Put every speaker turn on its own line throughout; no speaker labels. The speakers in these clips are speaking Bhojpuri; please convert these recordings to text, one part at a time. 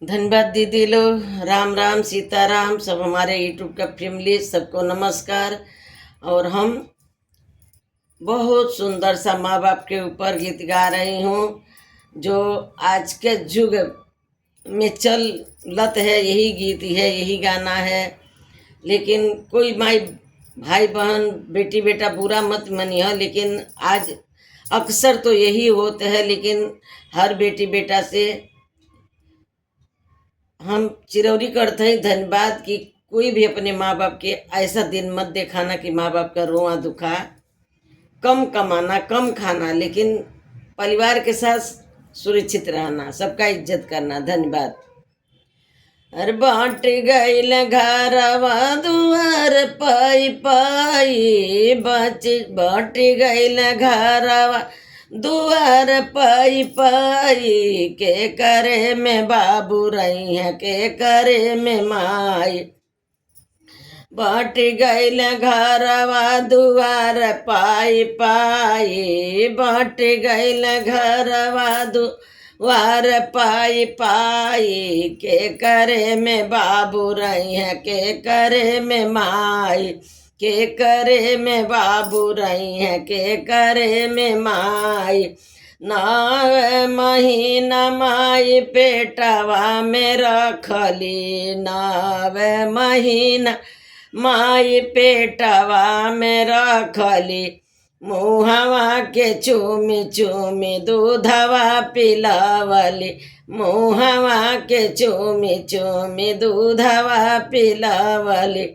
धन्यवाद दीदी लोग। राम राम सीताराम सब हमारे यूट्यूब का फैमिली सबको नमस्कार। और हम बहुत सुंदर सा माँ बाप के ऊपर गीत गा रही हूँ जो आज के युग में चलत है। यही गीत है, यही गाना है। लेकिन कोई माई भाई बहन बेटी बेटा बुरा मत मानिए, लेकिन आज अक्सर तो यही होता है। लेकिन हर बेटी बेटा से हम चिरौरी करते हैं धन्यवाद कि कोई भी अपने माँ बाप के ऐसा दिन मत दिखाना कि माँ बाप का रोआ दुखा। कम कमाना, कम खाना, लेकिन परिवार के साथ सुरक्षित रहना, सबका इज्जत करना। धन्यवाद। अरे बाँट गईल घरवा दुआर पाई पाई, बाँट गईल घरवा दुआर पाई पाई, के करे में बाबू रही है, के करे में माई। बाँट गईल घरवा दुआर पाई पाई, बाँट गईल घरवा दुआर पाई पाई, के करे में बाबू रही है, के करे में माई। के करे में बाबू रही है, के करे में माई। 9 महीना माई पेटवा में रखली, 9 महीना माई पेटवा में रखली, मुहवा के चूमी चूमी दूधवा पिलावली, मुहवा के चूमी चूमी दूधवा पिलावली।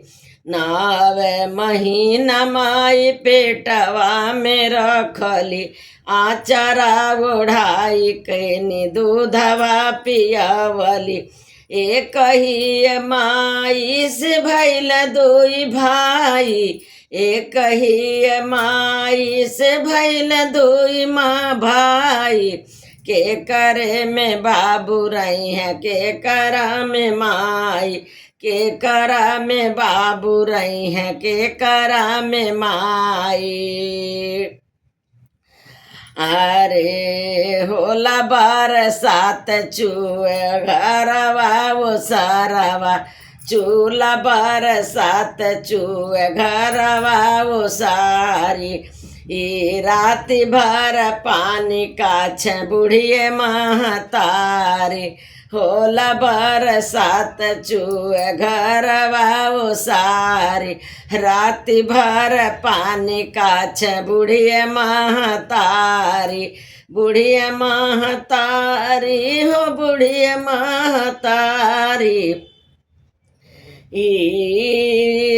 9 महीना माई पेटवा में रखली, आचरा ओढ़ाई कैनी दूधवा पियावली। एक ही माई से भैल दुई भाई, एक ही माई से भैल दुई माँ भाई, के करे में बाबू रही है, के करा में माई। के करा में बाबू रही है, के करा में माई। अरे होला बरसात चूए घरवा वो सारावा, चूला बरसात चूए घरवा वो सारी। ई राति भर पानी काछ बुढ़िए महतारी, होला बरसात चूए घरवा वो सारी। राति भर पानी काछ बुढ़िए महतारी, बुढ़िए महतारी हो बुढ़िए महतारी।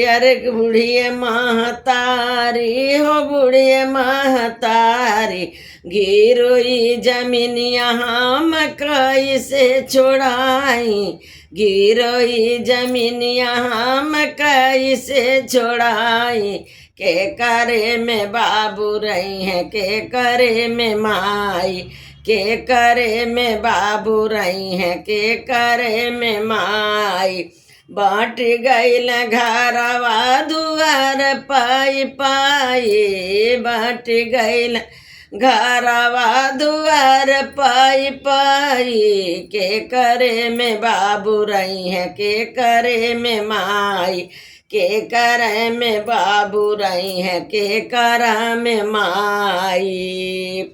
अरे बुढ़िए महतारी हो बुढ़िए महतारी, गिरोई जमीनिया हम कैसे छोड़ाई, गिरोई जमीनिया हम कैसे छोड़ाई। के करे में बाबू रही है, के करे में माई। के करे में बाबू रही है, के करे में माई। बाँट गईल घरवा दुआर पाई पाई, बाँट गईल घरवा दुआर पाई पाई, के करे में बाबू रही है, के करे में माई। के करे में बाबू रही है, के करा में माई।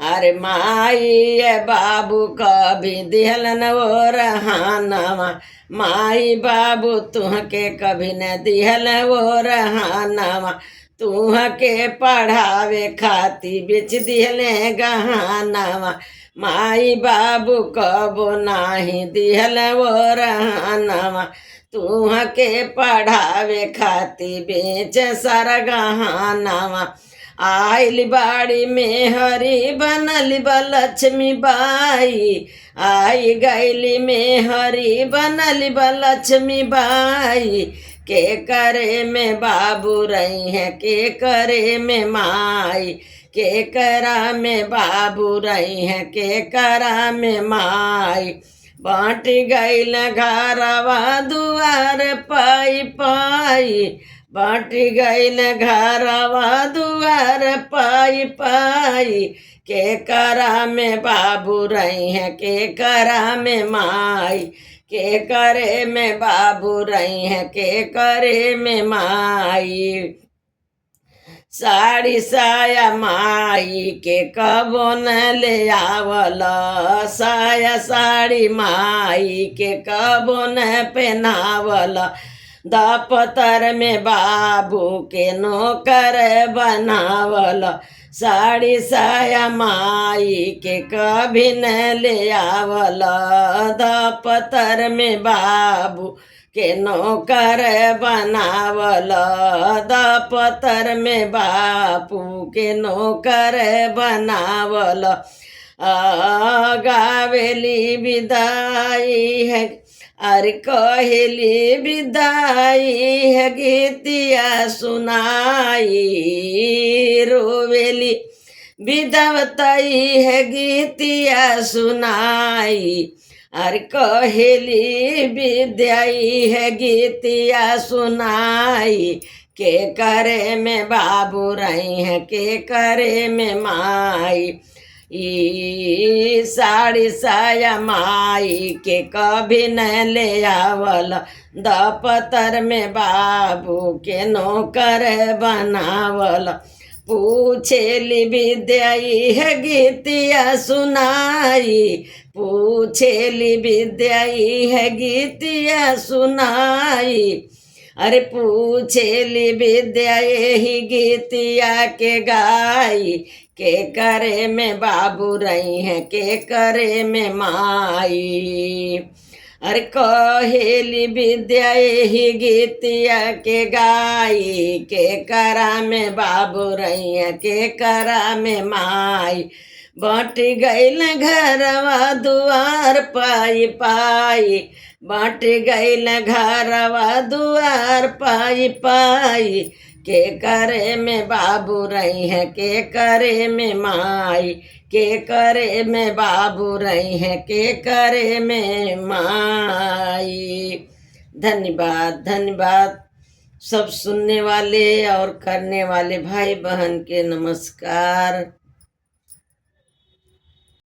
अरे माई बाबू कभी दिहलन वो रहानवा, माई बाबू तुहके कभी न दिहल वो रहानवा। तुहके पढ़ावे खाती बेच दिहले गहानवा, माई बाबू कबो नाही दिहल वो रहानवा। तुहके पढ़ावे खाती बेच सारा गहानवा। आइल बाड़ी में हरी बनल लक्ष्मी बाई, आई गैली में हरी बनल लक्ष्मी बाई। के करे में बाबू रही है, के करे में माई। के करा में बाबू रही है, के करा में माई। बाँट गईल घरवा दुआर पाई पाई, बाटी गईल घरवा दुआर पाई पाई, के करा में बाबू रही है के करा में माई, के करे में बाबू रही है के करे में माई। साड़ी साया माई के कबो न ले आवल, साया साड़ी माई के कबो न पहनावल, दफ्तर में बाबू के नौकर बनावल, साड़ी साया माई के कभी न ले आवल, दफ्तर में बाबू के नौकर बनावल, दफ्तर में बापू के नौकर बनावल। गावेली विदाई है अरे कहेली विदाई है गीतिया सुनाई, रोवेली विदावताई है गीतिया सुनाई, अरे कहेली विद्याई है गीतिया सुनाई, के करे में बाबू रही है के करे में माई। ई साड़ी साया माई के कभी न ले आवल, दफ्तर में बाबू के नौकर बनावल, पूछेली विद्याई है गीतिया सुनाई, पूछेली विद्याई है गीतिया सुनाई, अरे पूछेली विद्या यही गीतिया के गाई, के करे में बाबू रही है के करे में माई। अरे कहेली विद्या यही गीतिया के गाई, के करा में बाबू रही है के करा में माई। बट गईल घरवा दुआर पाई पाई, बट गईल घरवा दुआर पाई पाई, के करे में बाबू रही है के करे में माई, के करे में बाबू रही है के करे में माई। धन्यवाद धन्यवाद सब सुनने वाले और करने वाले भाई बहन के नमस्कार।